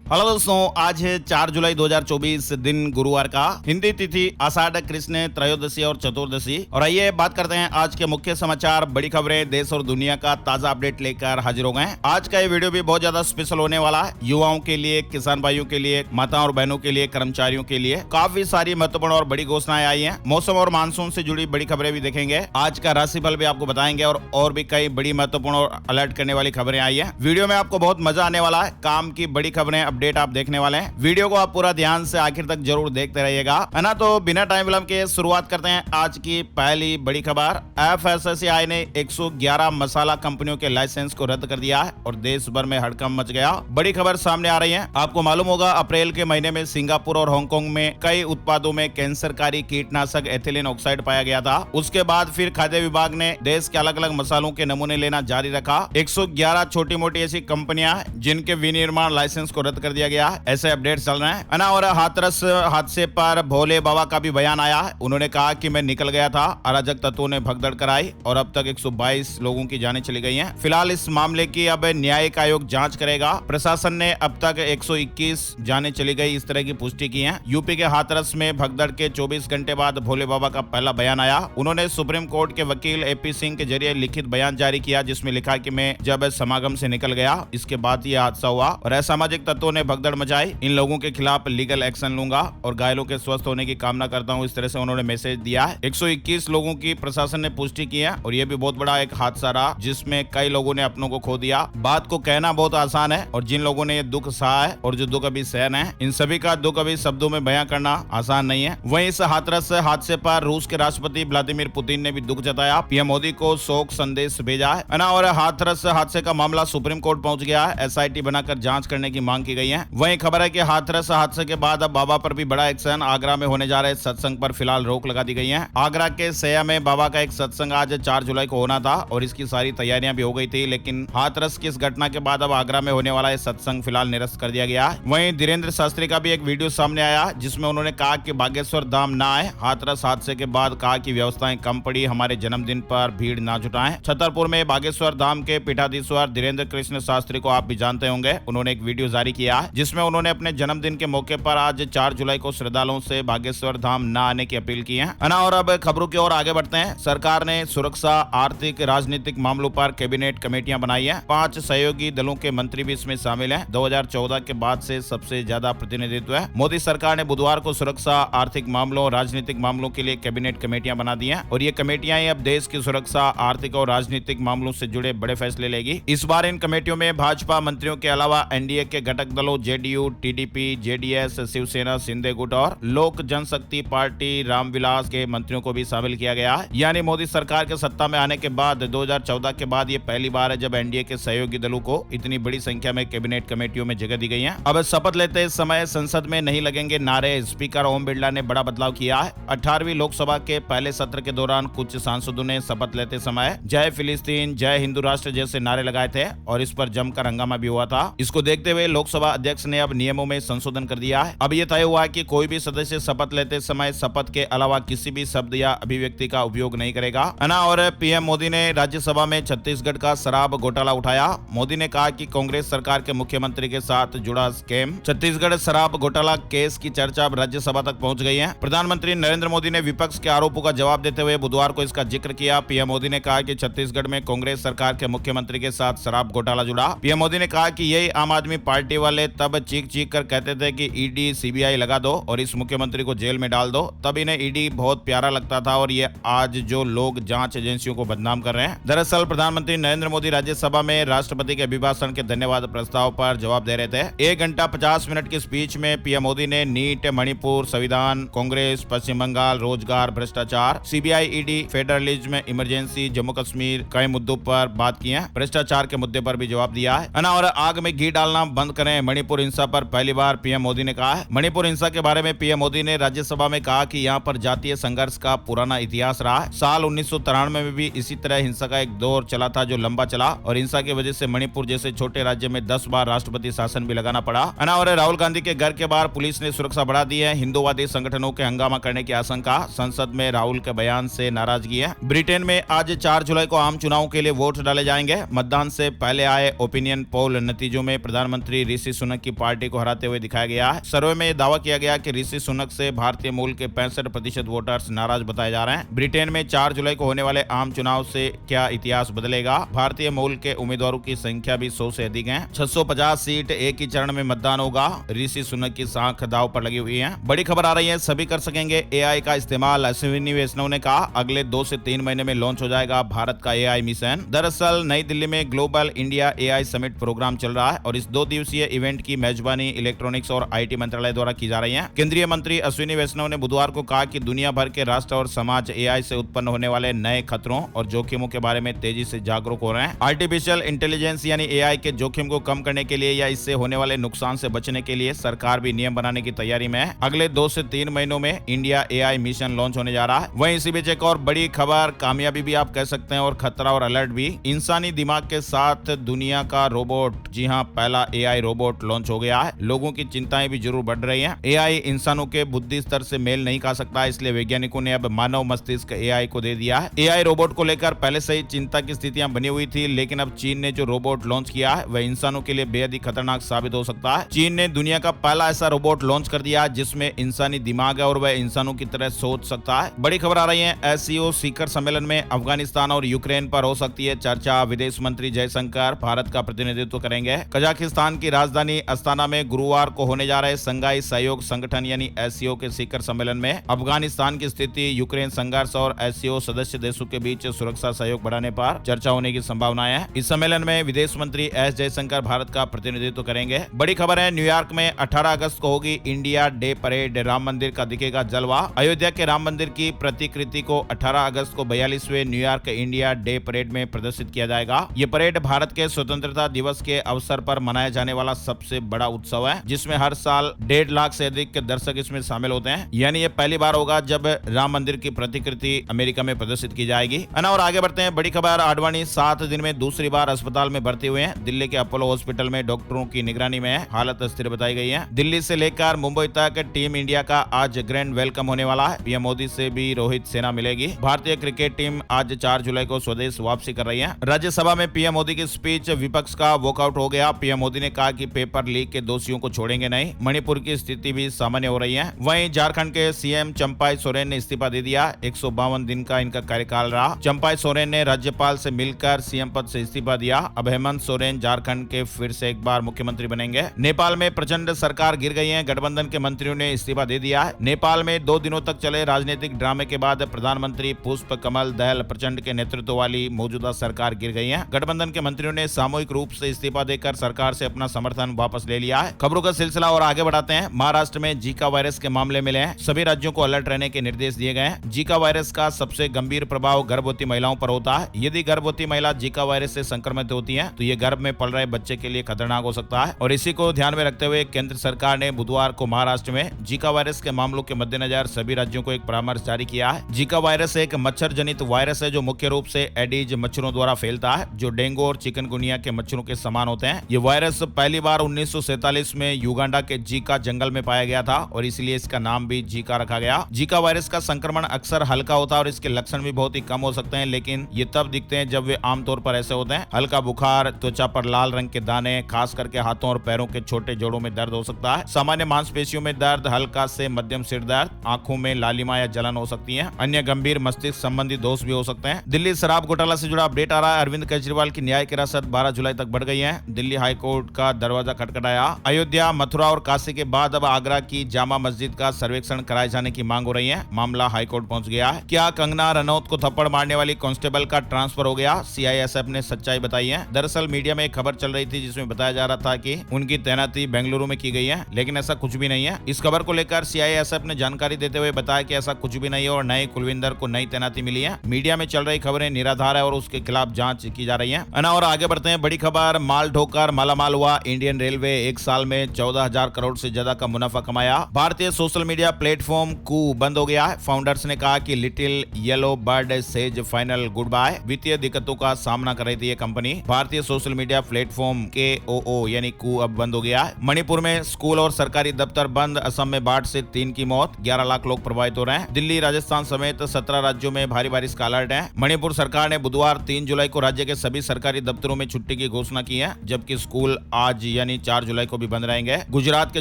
Hello दोस्तों, आज है 4 जुलाई 2024 दिन गुरुवार का। हिंदी तिथि आषाढ़ कृष्ण त्रयोदशी और चतुर्दशी। और आइए बात करते हैं आज के मुख्य समाचार, बड़ी खबरें, देश और दुनिया का ताजा अपडेट लेकर हाजिर हो गए हैं। आज का ये वीडियो भी बहुत ज्यादा स्पेशल होने वाला है। युवाओं के लिए, किसान भाइयों के लिए, माताओं और बहनों के लिए, कर्मचारियों के लिए काफी सारी महत्वपूर्ण और बड़ी घोषणाएं आई है। मौसम और मानसून से जुड़ी बड़ी खबरें भी देखेंगे। आज का राशिफल भी आपको बताएंगे और भी कई बड़ी महत्वपूर्ण और अलर्ट करने वाली खबरें आई है। वीडियो में आपको बहुत मजा आने वाला है। काम की बड़ी खबरें, अपडेट आप देखने वाले हैं। वीडियो को आप पूरा ध्यान से आखिर तक जरूर देखते रहिएगा, है ना। तो बिना टाइम विलंब के शुरुआत करते हैं आज की पहली बड़ी खबर। FSSAI ने 111 मसाला कंपनियों के लाइसेंस को रद्द कर दिया है और देश भर में हड़कंप मच गया। बड़ी खबर सामने आ रही है। आपको मालूम होगा, अप्रैल के महीने में सिंगापुर और हांगकांग में कई उत्पादों में कैंसरकारी कीटनाशक एथिलीन ऑक्साइड पाया गया था। उसके बाद फिर खाद्य विभाग ने देश के अलग अलग मसालों के नमूने लेना जारी रखा। 111 छोटी मोटी ऐसी कंपनियां जिनके विनिर्माण लाइसेंस को रद्द कर दिया गया। ऐसे अपडेट चल रहे हैं, है ना। और हाथरस हादसे पर भोले बाबा का भी बयान आया है। उन्होंने कहा कि मैं निकल गया था, अराजक तत्वों ने भगदड़ कराई और अब तक 122 लोगों की जानें चली गई हैं। फिलहाल इस मामले की अब न्यायिक आयोग जांच करेगा। प्रशासन ने अब तक 121 जानें चली गई, इस तरह की पुष्टि की है। यूपी के हाथरस में भगदड़ के 24 घंटे बाद भोले बाबा का पहला बयान आया। उन्होंने सुप्रीम कोर्ट के वकील AP सिंह के जरिए लिखित बयान जारी किया, जिसमें लिखा कि मैं जब समागम से निकल गया, इसके बाद यह हादसा हुआ और असामाजिक तत्वों ने भगदड़ मचाई। इन लोगों के खिलाफ लीगल एक्शन लूंगा और घायलों के स्वस्थ होने की कामना करता हूं। इस तरह से उन्होंने मैसेज दिया है। 121 लोगों की प्रशासन ने पुष्टि की है और यह भी बहुत बड़ा एक हादसा रहा, जिसमें कई लोगों ने अपनों को खो दिया। बात को कहना बहुत आसान है और जिन लोगों ने ये दुख सहा है और जो दुख अभी सहन है, इन सभी का दुख अभी शब्दों में बयां करना आसान नहीं है। वहीं इस हाथरस हादसे पर रूस के राष्ट्रपति व्लादिमीर पुतिन ने भी दुख जताया। PM मोदी को शोक संदेश भेजा है ना। और हाथरस हादसे का मामला सुप्रीम कोर्ट पहुंच गया है। SIT बनाकर जांच करने की मांग की गई है। वहीं खबर है कि हाथरस हादसे के बाद अब बाबा पर भी बड़ा एक्शन। आगरा में होने जा रहे सत्संग पर फिलहाल रोक लगा दी गई है। आगरा के सया में बाबा का एक सत्संग आज 4 जुलाई को होना था और इसकी सारी तैयारियां भी हो गई थी, लेकिन हाथरस की इस घटना के बाद अब आगरा में होने वाला सत्संग फिलहाल निरस्त कर दिया गया। वहीं धीरेन्द्र शास्त्री का भी एक वीडियो सामने आया, जिसमें उन्होंने कहा कि बागेश्वर धाम ना आए। हाथरस हादसे के बाद कहा कि व्यवस्थाएं कम पड़ी, हमारे जन्मदिन पर भीड़ ना जुटाएं। छतरपुर में बागेश्वर धाम के पीठाधीश्वर धीरेन्द्र कृष्ण शास्त्री को आप भी जानते होंगे। उन्होंने एक वीडियो जारी किया है, जिसमें उन्होंने अपने जन्मदिन के मौके पर आज 4 जुलाई को श्रद्धालुओं से बागेश्वर धाम न आने की अपील की है ना। और अब खबरों की ओर आगे बढ़ते हैं। सरकार ने सुरक्षा, आर्थिक, राजनीतिक मामलों पर कैबिनेट कमेटियां बनाई है। 5 सहयोगी दलों के मंत्री भी इसमें शामिल हैं। 2014 के बाद से सबसे ज्यादा प्रतिनिधित्व है। मोदी सरकार ने बुधवार को सुरक्षा, आर्थिक मामलों, राजनीतिक मामलों के लिए कैबिनेट कमेटियां बना दी हैं और ये कमेटियां अब देश की सुरक्षा, आर्थिक और राजनीतिक मामलों से जुड़े बड़े फैसले लेगी। इस बार इन कमेटियों में भाजपा मंत्रियों के अलावा NDA के घटक दलों JDU, TDP, JDS, Shiv Sena, Shinde गुट और लोक जनशक्ति पार्टी रामविलास के मंत्रियों को भी शामिल किया गया है। यानी मोदी सरकार के सत्ता में आने के बाद 2014 के बाद ये पहली बार है जब NDA के सहयोगी दलों को इतनी बड़ी संख्या में कैबिनेट कमेटियों में जगह दी गई है। अब शपथ लेते समय संसद में नहीं लगेंगे नारे। स्पीकर ओम बिरला ने बड़ा बदलाव किया है। 18वीं लोकसभा के पहले सत्र के दौरान कुछ सांसदों ने शपथ लेते समय जय फिलिस्तीन, जय हिंदू राष्ट्र जैसे नारे लगाए थे और इस पर जमकर हंगामा भी हुआ था। इसको देखते हुए लोकसभा अध्यक्ष ने अब नियमों में संशोधन कर दिया है। अब यह तय हुआ है कि कोई भी सदस्य शपथ लेते समय शपथ के अलावा किसी भी शब्द या अभिव्यक्ति का उपयोग नहीं करेगा, है ना। और PM मोदी ने राज्यसभा में छत्तीसगढ़ का शराब घोटाला उठाया। मोदी ने कहा कि कांग्रेस सरकार के मुख्यमंत्री के साथ जुड़ा स्कैम छत्तीसगढ़ शराब घोटाला केस की चर्चा अब राज्यसभा तक पहुंच गई है। प्रधानमंत्री नरेंद्र मोदी ने विपक्ष के आरोपों का जवाब देते हुए बुधवार को इसका जिक्र किया। PM मोदी ने कहा कि छत्तीसगढ़ में कांग्रेस सरकार के मुख्यमंत्री के साथ शराब घोटाला जुड़ा। PM मोदी ने कहा कि यही आम आदमी पार्टी वाले तब चीख चीख कर कहते थे कि ED CBI लगा दो और इस मुख्यमंत्री को जेल में डाल दो, तब इन्हें ED बहुत प्यारा लगता था और ये आज जो लोग जांच एजेंसियों को बदनाम कर रहे हैं। दरअसल प्रधानमंत्री नरेंद्र मोदी राज्यसभा में राष्ट्रपति के अभिभाषण के धन्यवाद प्रस्ताव पर जवाब दे रहे थे। 1 घंटा 50 मिनट की स्पीच में PM मोदी ने नीट, मणिपुर, संविधान, कांग्रेस, पश्चिम बंगाल, रोजगार, भ्रष्टाचार, CBI, ED, federalism, emergency, Jammu Kashmir कई मुद्दों पर बात की है। भ्रष्टाचार के मुद्दे पर भी जवाब दिया है ना। और आग में घी डालना बंद करें। मणिपुर हिंसा पर पहली बार PM मोदी ने कहा है। मणिपुर हिंसा के बारे में PM मोदी ने राज्यसभा में कहा कि यहाँ पर जातीय संघर्ष का पुराना इतिहास रहा है। साल 1993 में भी इसी तरह हिंसा का एक दौर चला था जो लंबा चला और हिंसा की वजह से मणिपुर जैसे छोटे राज्य में 10 बार राष्ट्रपति शासन भी लगाना पड़ा, है ना। और राहुल गांधी के घर के बाहर पुलिस ने सुरक्षा बढ़ा दी है। हिंदूवादी संगठनों के हंगामा करने की आशंका। संसद में राहुल के बयान से नाराजगी है। ब्रिटेन में आज 4 जुलाई को आम चुनाव के लिए वोट डाले जाएंगे। मतदान से पहले आए ओपिनियन पोल नतीजों में प्रधानमंत्री ऋषि सुनक की पार्टी को हराते हुए दिखाया गया है। सर्वे में दावा किया गया कि ऋषि सुनक से भारतीय मूल के 65% वोटर्स नाराज बताए जा रहे हैं। ब्रिटेन में 4 जुलाई को होने वाले आम चुनाव से क्या इतिहास बदलेगा? भारतीय मूल के उम्मीदवारों की संख्या भी 100 से अधिक है। 650 सीट एक ही चरण में मतदान होगा। ऋषि सुनक की साख दाव पर लगी हुई है। बड़ी खबर आ रही है, सभी कर सकेंगे एआई का इस्तेमाल। अश्विनी वैष्णव ने कहा अगले 2 से 3 महीने में लॉन्च हो जाएगा भारत का एआई मिशन। दरअसल नई दिल्ली में global India AI summit program चल रहा है और इस 2 दिवसीय इवेंट की मेजबानी इलेक्ट्रॉनिक्स और आईटी मंत्रालय द्वारा की जा रही है। केंद्रीय मंत्री अश्विनी वैष्णव ने बुधवार को कहा कि दुनिया भर के राष्ट्र और समाज एआई से उत्पन्न होने वाले नए खतरों और जोखिमों के बारे में तेजी से जागरूक हो रहे हैं। आर्टिफिशियल इंटेलिजेंस यानी एआई के जोखिम को कम करने के लिए या इससे होने वाले नुकसान से बचने के लिए सरकार भी नियम बनाने की तैयारी में है। अगले 2 से 3 महीनों में इंडिया एआई मिशन लॉन्च होने जा रहा है। वहीं इसी बीच एक और बड़ी खबर, कामयाबी भी आप कह सकते हैं और खतरा और अलर्ट भी। इंसानी दिमाग के साथ दुनिया का रोबोट, जी हाँ, पहला एआई रोबोट लॉन्च हो गया है। लोगों की चिंताएं भी जरूर बढ़ रही हैं। एआई इंसानों के बुद्धि स्तर से मेल नहीं खा सकता, इसलिए वैज्ञानिकों ने अब मानव मस्तिष्क एआई को दे दिया है। एआई रोबोट को लेकर पहले से ही चिंता की स्थितियां बनी हुई थी, लेकिन अब चीन ने जो रोबोट लॉन्च किया है वह इंसानों के लिए बेहद ही खतरनाक साबित हो सकता है। चीन ने दुनिया का पहला ऐसा रोबोट लॉन्च कर दिया जिसमें इंसानी दिमाग है और वह इंसानों की तरह सोच सकता है। बड़ी खबर आ रही है, एससीओ शिखर सम्मेलन में अफगानिस्तान और यूक्रेन पर हो सकती है चर्चा। विदेश मंत्री जयशंकर भारत का प्रतिनिधित्व करेंगे। कजाकिस्तान की राजधानी अस्ताना में गुरुवार को होने जा रहे संघाई सहयोग संगठन यानी एससीओ के शिखर सम्मेलन में अफगानिस्तान की स्थिति, यूक्रेन संघर्ष और एससीओ सदस्य देशों के बीच सुरक्षा सहयोग बढ़ाने पर चर्चा होने की संभावना है। इस सम्मेलन में विदेश मंत्री एस जयशंकर भारत का प्रतिनिधित्व करेंगे। बड़ी खबर है, न्यूयॉर्क में 18 अगस्त को होगी इंडिया डे परेड। राम मंदिर का दिखेगा जलवा। अयोध्या के राम मंदिर की प्रतिकृति को 18 अगस्त को 42वें न्यूयॉर्क इंडिया डे परेड में प्रदर्शित किया जाएगा। ये परेड भारत के स्वतंत्रता दिवस के अवसर पर मनाया जाने वाला सबसे बड़ा उत्सव है, जिसमें हर साल 1.5 लाख से अधिक दर्शक इसमें शामिल होते हैं। यानी ये पहली बार होगा जब राम मंदिर की प्रतिकृति अमेरिका में प्रदर्शित की जाएगी। और आगे बढ़ते हैं, बड़ी खबर, आडवाणी 7 दिन में दूसरी बार अस्पताल में भर्ती हुए हैं। दिल्ली के अपोलो हॉस्पिटल में डॉक्टरों की निगरानी में है। हालत स्थिर बताई गई है। दिल्ली से लेकर मुंबई तक टीम इंडिया का आज ग्रैंड वेलकम होने वाला है। पीएम मोदी से भी रोहित सेना मिलेगी। भारतीय क्रिकेट टीम आज 4 जुलाई को स्वदेश वापसी कर रही है। राज्यसभा में पीएम मोदी की स्पीच विपक्ष का वॉकआउट हो गया। पीएम मोदी ने कहा कि पेपर लीक के दोषियों को छोड़ेंगे नहीं। मणिपुर की स्थिति भी सामान्य हो रही है। वहीं झारखंड के सीएम चंपाई सोरेन ने इस्तीफा दे दिया। 152 दिन का इनका कार्यकाल रहा। चंपाई सोरेन ने राज्यपाल से मिलकर सीएम पद से इस्तीफा दिया। अब हेमंत सोरेन झारखंड के फिर से एक बार मुख्यमंत्री बनेंगे। नेपाल में प्रचंड सरकार गिर गई है। गठबंधन के मंत्रियों ने इस्तीफा दे दिया है। नेपाल में 2 दिनों तक चले राजनीतिक ड्रामे के बाद प्रधानमंत्री पुष्प कमल दहल प्रचंड के नेतृत्व वाली मौजूदा सरकार गिर गई है। गठबंधन के मंत्रियों ने सामूहिक रूप से इस्तीफा देकर सरकार से अपना समर्थन वापस ले लिया है। खबरों का सिलसिला और आगे बढ़ाते हैं। महाराष्ट्र में जीका वायरस के मामले मिले हैं। सभी राज्यों को अलर्ट रहने के निर्देश दिए गए हैं। जीका वायरस का सबसे गंभीर प्रभाव गर्भवती महिलाओं पर होता है। यदि गर्भवती महिला जीका वायरस से संक्रमित होती है तो ये गर्भ में पल रहे बच्चे के लिए खतरनाक हो सकता है। और इसी को ध्यान में रखते हुए केंद्र सरकार ने बुधवार को महाराष्ट्र में जीका वायरस के मामलों के मद्देनजर सभी राज्यों को एक परामर्श जारी किया है। जीका वायरस एक मच्छर जनित वायरस है जो मुख्य रूप से एडीज मच्छरों द्वारा फैलता है, जो डेंगू और चिकनगुनिया के मच्छरों के समान होते हैं। ये वायरस पहली बार 1947 में युगांडा के जीका जंगल में पाया गया था और इसलिए इसका नाम भी जीका रखा गया। जीका वायरस का संक्रमण अक्सर हल्का होता है और इसके लक्षण भी बहुत ही कम हो सकते हैं, लेकिन ये तब दिखते हैं जब वे आमतौर पर ऐसे होते हैं। हल्का बुखार, त्वचा पर लाल रंग के दाने, खास करके हाथों और पैरों के छोटे जोड़ों में दर्द हो सकता है। सामान्य मांसपेशियों में दर्द, हल्का से मध्यम सिर दर्द, आंखों में लालिमा या जलन हो सकती है। अन्य गंभीर मस्तिष्क संबंधी दोष भी हो सकते हैं। दिल्ली शराब घोटाला से जुड़ा अपडेट आ रहा है। अरविंद केजरीवाल की न्यायिक हिरासत 12 जुलाई तक बढ़ गई है। दिल्ली हाईकोर्ट का दरवाजा खटखटाया। अयोध्या, मथुरा और काशी के बाद अब आगरा की जामा मस्जिद का सर्वेक्षण कराए जाने की मांग हो रही है। मामला हाईकोर्ट पहुंच गया है। क्या कंगना रनौत को थप्पड़ मारने वाली कांस्टेबल का ट्रांसफर हो गया? सीआईएसएफ ने सच्चाई बताई है। दरअसल मीडिया में एक खबर चल रही थी जिसमें बताया जा रहा था कि उनकी तैनाती बेंगलुरु में की गई है, लेकिन ऐसा कुछ भी नहीं है। इस खबर को लेकर सीआईएसएफ ने जानकारी देते हुए बताया कि ऐसा कुछ भी नहीं है और नए कुलविंदर को नई तैनाती मिली है। मीडिया में चल रही खबरें निराधार है और उसके खिलाफ जांच की जा रही है। और आगे बढ़ते हैं, बड़ी खबर, माल ढोकर मालामाल हुआ इंडियन रेलवे। एक साल में 14,000 करोड़ से ज्यादा का मुनाफा कमाया। भारतीय सोशल मीडिया प्लेटफॉर्म कू बंद हो गया है। फाउंडर्स ने कहा कि little yellow bird says final good bye. वित्तीय दिक्कतों का सामना कर रही थी ये कंपनी। भारतीय सोशल मीडिया प्लेटफॉर्म KOO यानी कू अब बंद हो गया है। मणिपुर में स्कूल और सरकारी दफ्तर बंद। असम में बाढ़ से 3 की मौत, 11 लाख लोग प्रभावित हो रहे हैं। दिल्ली, राजस्थान समेत 17 राज्यों में भारी बारिश का अलर्ट है। मणिपुर सरकार ने बुधवार 3 जुलाई को राज्य के सभी सरकारी दफ्तरों में छुट्टी की घोषणा की है, जबकि स्कूल आज यानी यानी 4 जुलाई को भी बंद रहेंगे। गुजरात के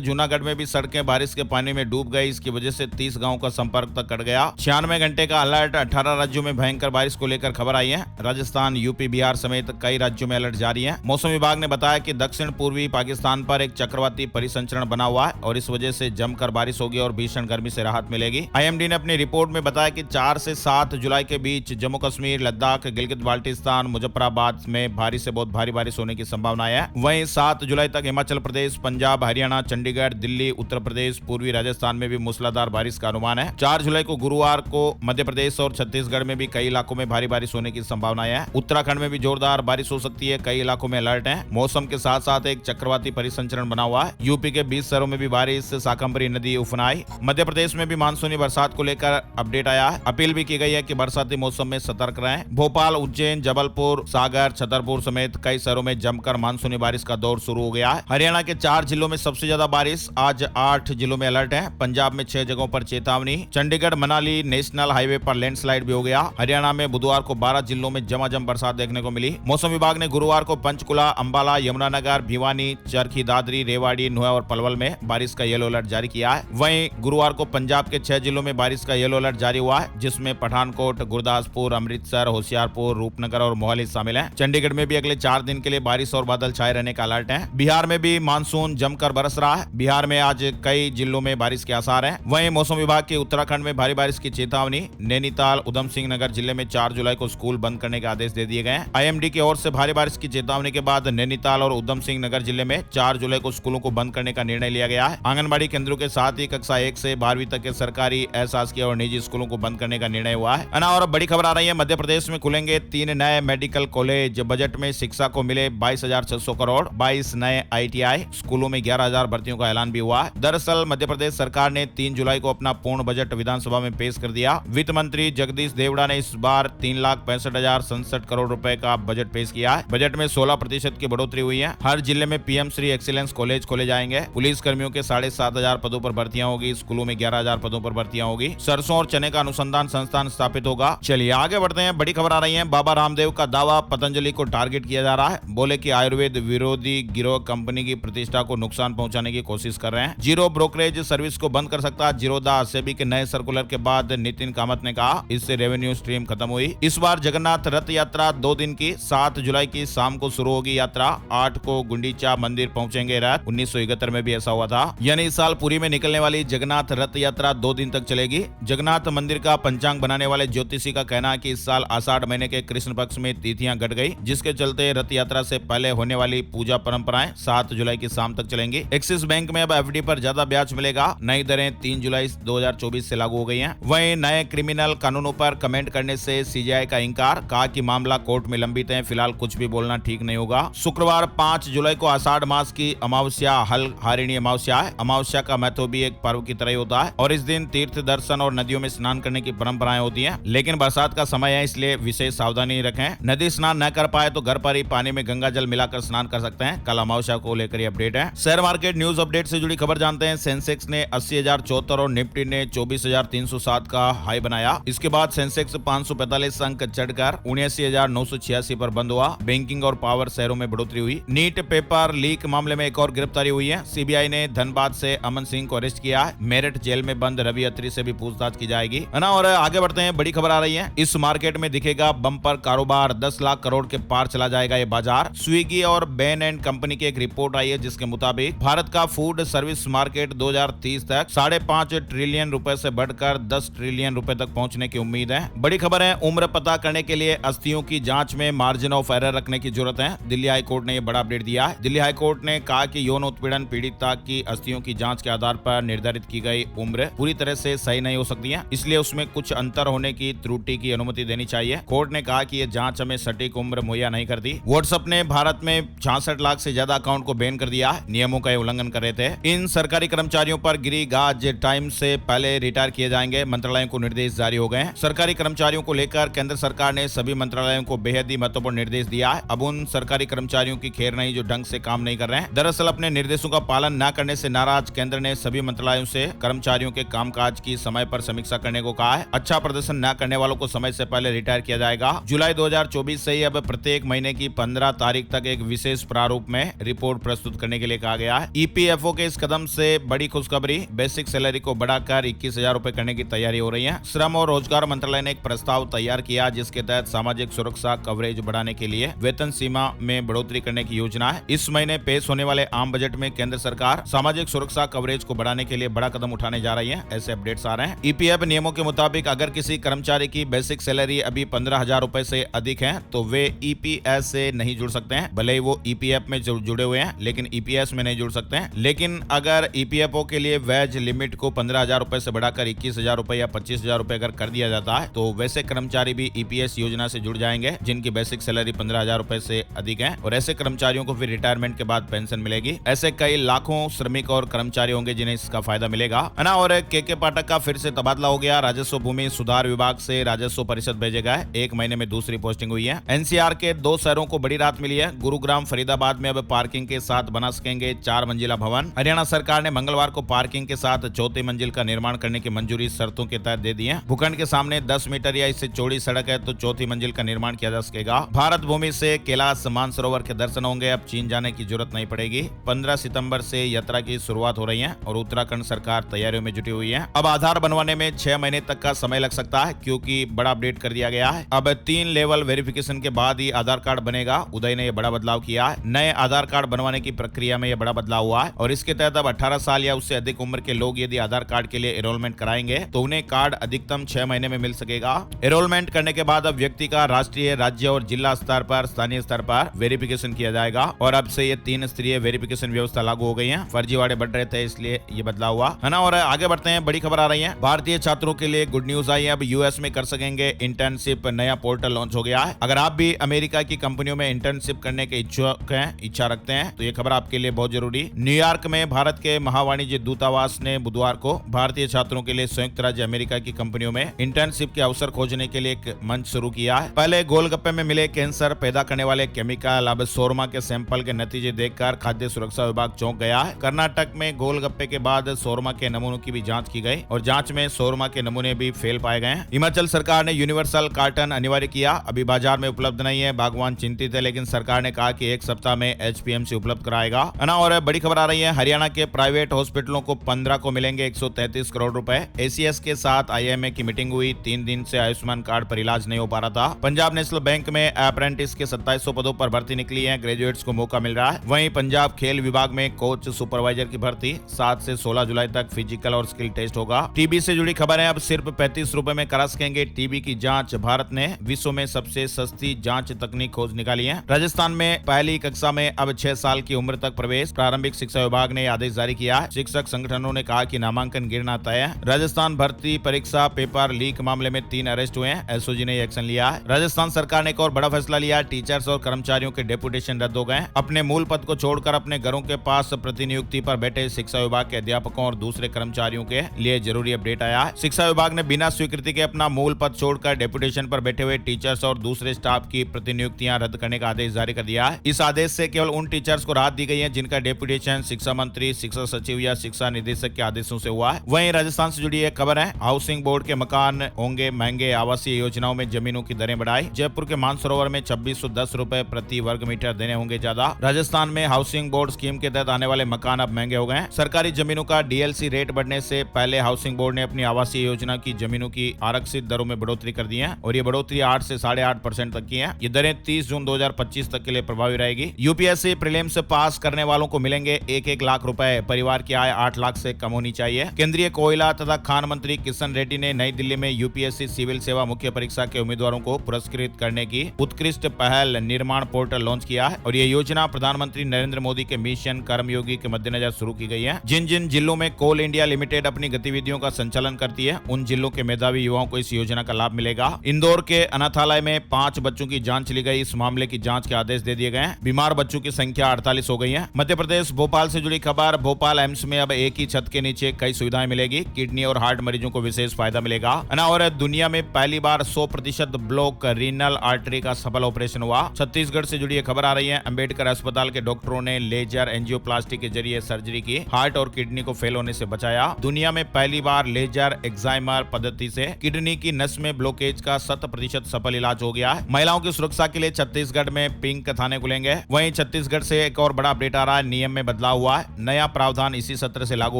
जूनागढ़ में भी सड़कें बारिश के पानी में डूब गई। इसकी वजह से 30 गाँव का संपर्क तक कट गया। 96 घंटे का अलर्ट। 18 राज्यों में भयंकर बारिश को लेकर खबर आई है। राजस्थान, यूपी, बिहार समेत कई राज्यों में अलर्ट जारी है। मौसम विभाग ने बताया कि दक्षिण पूर्वी पाकिस्तान पर एक चक्रवाती परिसंचरण बना हुआ है और इस वजह से जमकर बारिश होगी और भीषण गर्मी से राहत मिलेगी। IMD ने अपनी रिपोर्ट में बताया कि 4 से 7 जुलाई के बीच जम्मू कश्मीर, लद्दाख, गिलगित बाल्टिस्तान, मुजफ्फराबाद में भारी से बहुत भारी बारिश होने की संभावना है। वहीं 7 जुलाई तक हिमाचल प्रदेश, पंजाब, हरियाणा, चंडीगढ़, दिल्ली, उत्तर प्रदेश, पूर्वी राजस्थान में भी मूसलाधार बारिश का अनुमान है। 4 जुलाई को गुरुवार को मध्य प्रदेश और छत्तीसगढ़ में भी कई इलाकों में भारी बारिश होने की संभावना है। उत्तराखंड में भी जोरदार बारिश हो सकती है। कई इलाकों में अलर्ट है। मौसम के साथ साथ एक चक्रवाती परिसंचरण बना हुआ है। यूपी के 20 शहरों में भी बारिश, शाकंभरी नदी उफनाई। मध्य प्रदेश में भी मानसूनी बरसात को लेकर अपडेट आया है। अपील भी की गई है कि बरसाती मौसम में सतर्क रहें। भोपाल, उज्जैन, जबलपुर, सागर, छतरपुर समेत कई शहरों में जमकर मानसूनी बारिश का दौर शुरू हो गया है। हरियाणा के 4 जिलों में सबसे ज्यादा बारिश। आज 8 जिलों में अलर्ट है। पंजाब में 6 जगहों पर चेतावनी। चंडीगढ़ मनाली नेशनल हाईवे पर लैंडस्लाइड भी हो गया। हरियाणा में बुधवार को 12 जिलों में झमाझम बरसात देखने को मिली। मौसम विभाग ने गुरुवार को पंचकुला, अंबाला, यमुनानगर, भिवानी, चरखी दादरी, रेवाड़ी, नुआ और पलवल में बारिश का येलो अलर्ट जारी किया है। वहीं गुरुवार को पंजाब के 6 जिलों में बारिश का येलो अलर्ट जारी हुआ है, जिसमें पठानकोट, गुरदासपुर, अमृतसर, होशियारपुर, रूपनगर और मोहाली शामिल है। चंडीगढ़ में भी अगले 4 दिन के लिए बारिश और बादल छाए रहने का अलर्ट है। बिहार में भी मानसून जमकर बरस रहा है। बिहार में आज कई जिलों में बारिश के आसार हैं। वहीं मौसम विभाग की उत्तराखंड में भारी बारिश की चेतावनी। नैनीताल, उधम सिंह नगर जिले में 4 जुलाई को स्कूल बंद करने के आदेश दे दिए गए हैं। IMD की ओर से भारी बारिश की चेतावनी के बाद नैनीताल और उधम सिंह नगर जिले में 4 जुलाई को स्कूलों को बंद करने का निर्णय लिया गया है। आंगनबाड़ी केंद्रों के साथ ही कक्षा 1 से 12वीं तक के सरकारी, अशासकीय और निजी स्कूलों को बंद करने का निर्णय हुआ है। और बड़ी खबर आ रही है, मध्य प्रदेश में खुलेंगे 3 नए मेडिकल कॉलेज। बजट में शिक्षा को मिले 22,600 करोड़। 22 नए ITI। स्कूलों में 11,000 भर्तियों का ऐलान भी हुआ है। दरअसल मध्य प्रदेश सरकार ने 3 जुलाई को अपना पूर्ण बजट विधानसभा में पेश कर दिया। वित्त मंत्री जगदीश देवड़ा ने इस बार 3,65,067 करोड़ रुपए का बजट पेश किया है। बजट में 16% की बढ़ोतरी हुई है। हर जिले में PM श्री एक्सीलेंस कॉलेज खोले जाएंगे। पुलिस कर्मियों के 7,500 पदों पर भर्तियां होगी। स्कूलों में 11,000 पदों पर भर्तियां होगी। सरसों और चने का अनुसंधान संस्थान स्थापित होगा। चलिए आगे बढ़ते हैं। बड़ी खबर आ रही है, बाबा रामदेव का दावा, पतंजलि को टारगेट किया जा रहा है। बोले कि आयुर्वेद विरोधी गिरोह कंपनी की प्रतिष्ठा को नुकसान पहुंचाने की कोशिश कर रहे हैं। जीरो ब्रोकरेज सर्विस को बंद कर सकता है जीरोदा। सेबी के नए सर्कुलर के बाद नितिन कामत ने कहा, इससे रेवेन्यू स्ट्रीम खत्म हुई। इस बार जगन्नाथ रथ यात्रा 2 दिन की। 7 जुलाई की शाम को शुरू होगी यात्रा। 8 को गुंडीचा मंदिर पहुंचेंगे रथ। 1971 में भी ऐसा हुआ था। यानी इस साल पुरी में निकलने वाली जगन्नाथ रथ यात्रा 2 दिन तक चलेगी। जगन्नाथ मंदिर का पंचांग बनाने वाले ज्योतिषी का कहना है कि इस साल आषाढ़ महीने के कृष्ण पक्ष में तिथियां घट गई, जिसके चलते रथ यात्रा से पहले होने वाली पूजा परंपराएं 7 जुलाई की शाम तक चलेंगी। एक्सिस बैंक में अब FD पर ज्यादा ब्याज मिलेगा। नई दरें 3 जुलाई 2024 से लागू हो गई हैं। वहीं नए क्रिमिनल कानूनों पर कमेंट करने से CJI का इंकार। कहा कि मामला कोर्ट में लंबित है, फिलहाल कुछ भी बोलना ठीक नहीं होगा। शुक्रवार 5 जुलाई को आषाढ़ मास की अमावस्या हल हारिणी अमावस्या है। अमावस्या का महत्व भी एक पर्व की तरह ही होता है और इस दिन तीर्थ दर्शन और नदियों में स्नान करने की परंपराएं होती हैं। लेकिन बरसात का समय है, इसलिए विशेष सावधानी रखें। नदी स्नान न कर पाए तो घर पर ही पानी में गंगा जल मिलाकर स्नान कर सकते हैं। कल अमावस्या को लेकर ये अपडेट है। शेयर मार्केट न्यूज अपडेट से जुड़ी खबर जानते हैं। सेंसेक्स ने 80,074 और निफ्टी ने 24,307 का हाई बनाया। इसके बाद सेंसेक्स 545 अंक चढ़कर 79,986 पर बंद हुआ। बैंकिंग और पावर शेयरों में बढ़ोतरी हुई। नीट पेपर लीक मामले में एक और गिरफ्तारी हुई है। CBI ने धनबाद से अमन सिंह को अरेस्ट किया है। मेरठ जेल में बंद रवि अत्री से भी पूछताछ की जाएगी, है ना। और आगे बढ़ते हैं। बड़ी खबर आ रही है, इस मार्केट में दिखेगा बम्पर कारोबार। 10 लाख करोड़ के पार चला जाएगा ये बाजार। स्विगी और बेन एंड कंपनी की एक रिपोर्ट आई है, जिसके मुताबिक भारत का फूड सर्विस मार्केट 2030 तक 5.5 ट्रिलियन रुपए से बढ़कर 10 ट्रिलियन रुपए तक पहुंचने की उम्मीद है। बड़ी खबर है, उम्र पता करने के लिए अस्थियों की जांच में मार्जिन ऑफ एरर रखने की जरूरत है। दिल्ली हाई कोर्ट ने यह बड़ा अपडेट दिया है। दिल्ली हाई कोर्ट ने कहा कि यौन उत्पीड़न पीड़िता की अस्थियों की जांच के आधार पर निर्धारित की गई उम्र पूरी तरह से सही नहीं हो सकती है, इसलिए उसमें कुछ अंतर होने की त्रुटि की अनुमति देनी चाहिए। कोर्ट ने कहा कि यह जांच हमें सटीक उम्र मुहैया नहीं करती। व्हाट्सएप ने भारत में 66 लाख से ज्यादा अकाउंट को बैन कर दिया। नियमों का उल्लंघन कर रहे थे। इन सरकारी कर्मचारियों पर गिरी गाज टाइम से पहले रिटायर किए जाएंगे। मंत्रालयों को निर्देश जारी हो गए। सरकारी कर्मचारियों को लेकर केंद्र सरकार ने सभी मंत्रालयों को बेहद ही महत्वपूर्ण निर्देश दिया है। अब उन सरकारी कर्मचारियों की खैर नहीं जो ढंग से काम नहीं कर रहे हैं। दरअसल अपने निर्देशों का पालन न करने से नाराज केंद्र ने सभी मंत्रालयों से कर्मचारियों के कामकाज की समय पर समीक्षा करने को कहा है। अच्छा प्रदर्शन न करने वालों को समय से पहले रिटायर किया जाएगा। जुलाई 2024 से ही अब प्रत्येक महीने की 15 तारीख तक एक विशेष प्रारूप में रिपोर्ट प्रस्तुत करने के लिए कहा गया है। ईपीएफओ के इस कदम से बड़ी खुशखबरी, बेसिक सैलरी को बढ़ाकर 21,000 रुपए करने की तैयारी हो रही है। श्रम और रोजगार मंत्रालय ने एक प्रस्ताव तैयार किया जिसके तहत सामाजिक सुरक्षा कवरेज बढ़ाने के लिए वेतन सीमा में बढ़ोतरी करने की योजना है। इस महीने पेश होने वाले आम बजट में केंद्र सरकार सामाजिक सुरक्षा कवरेज को बढ़ाने के लिए बड़ा कदम उठाने जा रही है, ऐसे अपडेट्स आ रहे हैं। ईपीएफ नियमों के मुताबिक अगर किसी कर्मचारी की बेसिक सैलरी अभी 15,000 रुपए से अधिक है तो वे ईपीएस से नहीं जुड़ सकते हैं। भले ही वो ईपीएफ में जुड़े हुए हैं लेकिन ईपीएस में नहीं जुड़ सकते हैं। लेकिन अगर ईपीएफओ के लिए वेज लिमिट को 15,000 रुपए से बढ़ाकर 21,000 रुपए या 25,000 रुपए अगर कर दिया जाता है तो वैसे कर्मचारी भी ईपीएस योजना से जुड़ जाएंगे जिनकी बेसिक सैलरी 15,000 रुपए से अधिक है, और ऐसे कर्मचारियों को फिर रिटायरमेंट के बाद पेंशन मिलेगी। ऐसे कई लाखों श्रमिक और कर्मचारी होंगे जिन्हें इसका फायदा मिलेगा, है ना। और के पाठक का फिर से तबादला हो गया। राजस्व भूमि सुधार विभाग से राजस्व परिषद भेजे गए, एक महीने में दूसरी पोस्टिंग हुई है। एनसीआर के 2 शहरों को बड़ी राहत मिली है। गुरुग्राम फरीदाबाद में अब पार्किंग के साथ बना सकेंगे 4 मंजिला भवन। हरियाणा सरकार ने मंगलवार को पार्किंग के साथ चौथी मंजिल का निर्माण करने की मंजूरी शर्तों के तहत दे दी है। भूखंड के सामने 10 मीटर या इससे चौड़ी सड़क है तो चौथी मंजिल का निर्माण किया जा सकेगा। भारत भूमि से कैलाश मानसरोवर के दर्शन होंगे, अब चीन जाने की जरूरत नहीं पड़ेगी। 15 सितंबर से यात्रा की शुरुआत हो रही है और उत्तराखंड सरकार तैयारियों में जुटी हुई है। अब आधार बनवाने में 6 महीने तक का समय लग सकता है क्योंकि बड़ा अपडेट कर दिया गया है। अब 3 लेवल वेरिफिकेशन के बाद ही आधार कार्ड बनेगा। उदय ने यह बड़ा बदलाव किया है। नए आधार कार्ड बनवाने की प्रक्रिया में यह बड़ा बदलाव हुआ है और इसके तहत अब 18 साल या उससे अधिक उम्र के लोग यदि आधार कार्ड के लिए एनरोलमेंट कराएंगे तो उन्हें कार्ड अधिकतम 6 महीने में मिल सकेगा। एनरोलमेंट करने के बाद अब व्यक्ति का राष्ट्रीय, राज्य और जिला स्तर पर, स्थानीय स्तर पर वेरिफिकेशन किया जाएगा और अब से ये 3 स्तरीय वेरिफिकेशन व्यवस्था लागू हो गई है। फर्जीवाड़े बढ़ रहे थे इसलिए ये बदलाव हुआ, है ना। और आगे बढ़ते हैं, बड़ी खबर आ रही है। भारतीय छात्रों के लिए गुड न्यूज आई है। अब यूएस में कर सकेंगे इंटर्नशिप, नया पोर्टल लॉन्च हो गया है। अगर आप भी अमेरिका की कंपनियों में इंटर्नशिप करने के इच्छा रखते हैं तो ये खबर आपके लिए बहुत जरूरी। न्यूयॉर्क में भारत के महावाणिज्य दूतावास ने बुधवार को भारतीय छात्रों के लिए संयुक्त राज्य अमेरिका की कंपनियों में इंटर्नशिप के अवसर खोजने के लिए एक मंच शुरू किया है। पहले गोलगप्पे में मिले कैंसर पैदा करने वाले केमिकल, अब शोरमा के सैंपल के नतीजे देखकर खाद्य सुरक्षा विभाग चौंक गया है। कर्नाटक में गोलगप्पे के बाद शोरमा के नमूनों की भी जांच की गई और जांच में शोरमा के नमूने भी फेल पाए गए। हिमाचल सरकार ने यूनिवर्सल कार्टन अनिवार्य किया, अभी बाजार में उपलब्ध नहीं है। बागवान चिंतित है लेकिन सरकार ने कहा कि एक सप्ताह में एचपीएमसी उपलब्ध कराएगा, है ना। और बड़ी खबर आ रही है, हरियाणा के प्राइवेट हॉस्पिटलों को 15 को मिलेंगे 133 करोड़ रुपए। एसीएस के साथ आईएमए की मीटिंग हुई। 3 दिन से आयुष्मान कार्ड पर इलाज नहीं हो पा रहा था। पंजाब नेशनल बैंक में अप्रेंटिस के 2700 पदों पर भर्ती निकली है, ग्रेजुएट्स को मौका मिल रहा है। वहीं पंजाब खेल विभाग में कोच सुपरवाइजर की भर्ती 7 से 16 जुलाई तक फिजिकल और स्किल टेस्ट होगा। टीबी से जुड़ी खबर है, अब सिर्फ 35 रुपए में करा सकेंगे टीबी की जांच। भारत ने विश्व में सबसे सस्ती जांच तकनीक खोज निकाली है। राजस्थान में पहली कक्षा में अब 6 साल की उम्र तक प्रवेश, प्रारंभिक शिक्षा विभाग ने आदेश जारी किया है। शिक्षक संगठनों ने कहा कि नामांकन गिरना तय है। राजस्थान भर्ती परीक्षा पेपर लीक मामले में 3 अरेस्ट हुए हैं, एसओजी ने एक्शन लिया है। राजस्थान सरकार ने एक और बड़ा फैसला लिया, टीचर्स और कर्मचारियों के डेपुटेशन रद्द हो गए। अपने मूल पद को छोड़कर अपने घरों के पास प्रतिनियुक्ति पर बैठे शिक्षा विभाग के अध्यापकों और दूसरे कर्मचारियों के लिए जरूरी अपडेट आया है। शिक्षा विभाग ने बिना स्वीकृति के अपना मूल पद छोड़कर डेपुटेशन पर बैठे हुए टीचर्स और दूसरे स्टाफ की प्रतिनियुक्तियां रद्द करने का आदेश जारी कर दिया है। इस आदेश से केवल उन टीचर्स को राहत दी गई है जिनका डेपुटेशन शिक्षा मंत्री, शिक्षा सचिव या शिक्षा निदेशक के आदेशों से हुआ है। वहीं राजस्थान से जुड़ी एक खबर है, हाउसिंग बोर्ड के मकान होंगे महंगे, आवासीय योजनाओं में जमीनों की दरें बढ़ाई। जयपुर के मानसरोवर में 2610 रुपए प्रति वर्ग मीटर देने होंगे ज्यादा। राजस्थान में हाउसिंग बोर्ड स्कीम के तहत आने वाले मकान अब महंगे हो गए हैं। सरकारी जमीनों का डीएलसी रेट बढ़ने से पहले हाउसिंग बोर्ड ने अपनी आवासीय योजना की जमीनों की आरक्षित दरों में बढ़ोतरी कर दी है और ये बढ़ोतरी 8 से 8.5% तक की है। ये दरें 30 जून 2025 तक के लिए प्रभावी रहेगी। यूपीएससी प्रीलिम्स पास करने वालों को मिलेंगे 1-1 लाख रुपए। परिवार की आय 8 लाख से कम होनी चाहिए। केंद्रीय कोयला तथा खान मंत्री किशन रेड्डी ने नई दिल्ली में यूपीएससी सिविल सेवा मुख्य परीक्षा के उम्मीदवारों को पुरस्कृत करने की उत्कृष्ट पहल निर्माण पोर्टल लॉन्च किया है और ये योजना प्रधानमंत्री नरेंद्र मोदी के मिशन कर्मयोगी के मद्देनजर शुरू की गई है। जिन जिन जिलों में कोल इंडिया लिमिटेड अपनी गतिविधियों का संचालन करती है उन जिलों के मेधावी युवाओं को इस योजना का लाभ मिलेगा। इंदौर के अनाथालय में 5 बच्चों की जांच ली गई। इस मामले की जांच के आदेश दे दिए गए हैं। बीमार बच्चों की संख्या 48 हो गई है। मध्य प्रदेश भोपाल से जुड़ी खबर, भोपाल एम्स में अब एक ही छत के नीचे कई सुविधाएं मिलेगी। किडनी और हार्ट मरीजों को विशेष फायदा मिलेगा। और दुनिया में पहली बार 100% ब्लॉक रीनल आर्टरी का सफल ऑपरेशन हुआ। छत्तीसगढ़ से जुड़ी खबर आ रही है, अंबेडकर अस्पताल के डॉक्टरों ने लेजर एंजियोप्लास्टी के जरिए सर्जरी की, हार्ट और किडनी को फेल होने से बचाया। दुनिया में पहली बार लेजर एक्साइमर पद्धति से किडनी की नस में ब्लॉकेज का 100% सफल इलाज हो गया है। महिलाओं की सुरक्षा के लिए छत्तीसगढ़ में पिंक थाने खुलेंगे। वहीं छत्तीसगढ़ से एक और बड़ा अपडेट आ रहा है, नियम में बदलाव हुआ है, नया प्रावधान इसी सत्र से लागू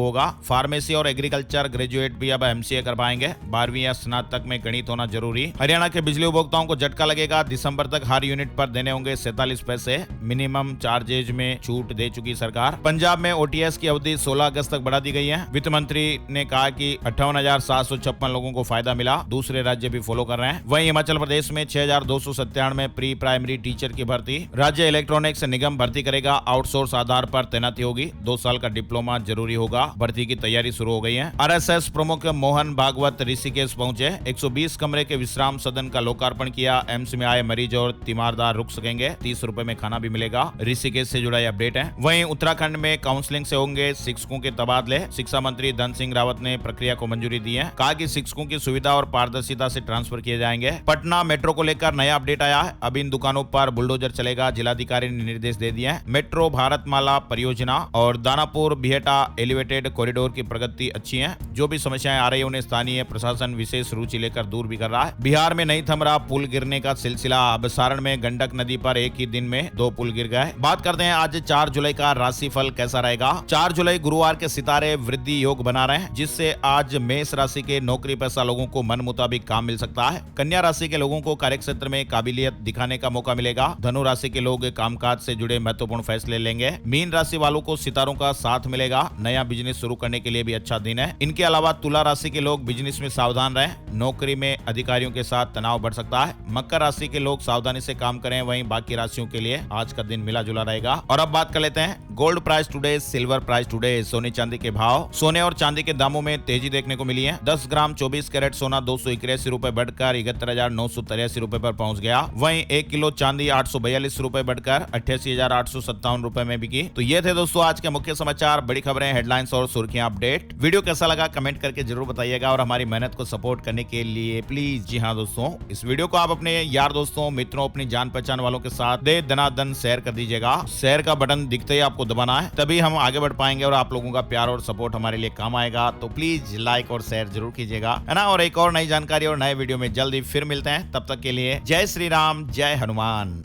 होगा। फार्मेसी और एग्रीकल्चर ग्रेजुएट भी अब एमसीए कर पाएंगे। 12वीं या स्नातक में गणित होना जरूरी। हरियाणा के बिजली उपभोक्ताओं को झटका लगेगा, दिसंबर तक हर यूनिट पर देने होंगे 47 पैसे। मिनिमम चार्जेज में छूट दे चुकी सरकार। पंजाब में ओटीएस की अवधि 16 अगस्त तक बढ़ा दी गई है। वित्त मंत्री ने कहा कि 58,756 लोगों को फायदा मिला, दूसरे राज्य भी फॉलो कर रहे हैं। वहीं हिमाचल प्रदेश में 6,297 प्री प्राइमरी टीचर की भर्ती। राज्य इलेक्ट्रॉनिक्स निगम भर्ती करेगा, आउटसोर्स आधार पर तैनाती होगी, 2 साल का डिप्लोमा जरूरी होगा। भर्ती की तैयारी शुरू हो गई है। आरएसएस प्रमुख मोहन भागवत ऋषिकेश पहुंचे, 120 कमरे के विश्राम सदन का लोकार्पण किया। एम्स में आए मरीज और तीमारदार रुक सकेंगे, 30 रुपए में खाना भी मिलेगा। ऋषिकेश से जुड़ा अपडेट है। वहीं उत्तराखंड में काउंसलिंग से होंगे शिक्षकों के तबादले। शिक्षा मंत्री धन सिंह रावत ने प्रक्रिया को मंजूरी दी है, कहा कि शिक्षकों की सुविधा और पारदर्शिता से ट्रांसफर किए जाएंगे। पटना मेट्रो को लेकर नया अपडेट आया है, अब इन दुकानों पर बुलडोजर चलेगा, जिलाधिकारी ने निर्देश दे दिए हैं। मेट्रो भारतमाला परियोजना और दानापुर बिहेटा एलिवेटेड कॉरिडोर की प्रगति अच्छी है। जो भी समस्याएं आ रही है उन्हें स्थानीय प्रशासन विशेष रुचि लेकर दूर भी कर रहा है। बिहार में नहीं थम रहा पुल गिरने का सिलसिला, अब सारण में गंडक नदी पर एक ही दिन में 2 पुल गिर गए। बात करते हैं आज 4 जुलाई का राशिफल कैसा रहेगा। 4 जुलाई गुरुवार के सितारे वृद्धि योग बना रहे हैं, जिससे आज मेष राशि के नौकरी पेशा लोगों को मन मुताबिक काम मिल सकता है। कन्या राशि के लोगों को कार्यक्षेत्र में काबिलियत दिखाने का मौका मिलेगा। धनु राशि के लोग कामकाज से जुड़े महत्वपूर्ण फैसले लेंगे। मीन राशि वालों को सितारों का साथ मिलेगा, नया बिजनेस शुरू करने के लिए भी अच्छा दिन है। इनके अलावा तुला राशि के लोग बिजनेस में सावधान रहें, नौकरी में अधिकारियों के साथ तनाव बढ़ सकता है। मकर राशि के लोग सावधानी से काम करें, वहीं बाकी राशियों के लिए आज का दिन मिला जुला रहेगा। और अब बात कर लेते हैं gold price today, silver price today, सोने चांदी के भाव। सोने और चांदी के दामों में तेजी देखने को मिली है। 10 ग्राम 24 कैरेट सोना 281 रुपए बढ़कर 71,983 रुपए पर पहुंच गया। वहीं 1 किलो चांदी 842 रुपए बढ़कर 88,857 रुपए में बिकी। तो ये थे दोस्तों आज के मुख्य समाचार, बड़ी खबरें, हेडलाइंस और सुर्खियां अपडेट। वीडियो कैसा लगा कमेंट करके जरूर बताइएगा और हमारी मेहनत को सपोर्ट करने के लिए प्लीज, जी हाँ दोस्तों, इस वीडियो को आप अपने यार दोस्तों, मित्रों, अपनी जान पहचान वालों के साथ दे दनादन शेयर कर दीजिएगा। शेयर का बटन दिखते ही आपको दबाना है, तभी हम आगे बढ़ पाएंगे और आप लोगों का प्यार और सपोर्ट हमारे लिए काम आएगा। तो प्लीज लाइक और शेयर जरूर कीजिएगा, है ना। और एक और नई जानकारी और नए वीडियो में जल्दी फिर मिलते हैं, तब तक के लिए जय श्री राम, जय हनुमान।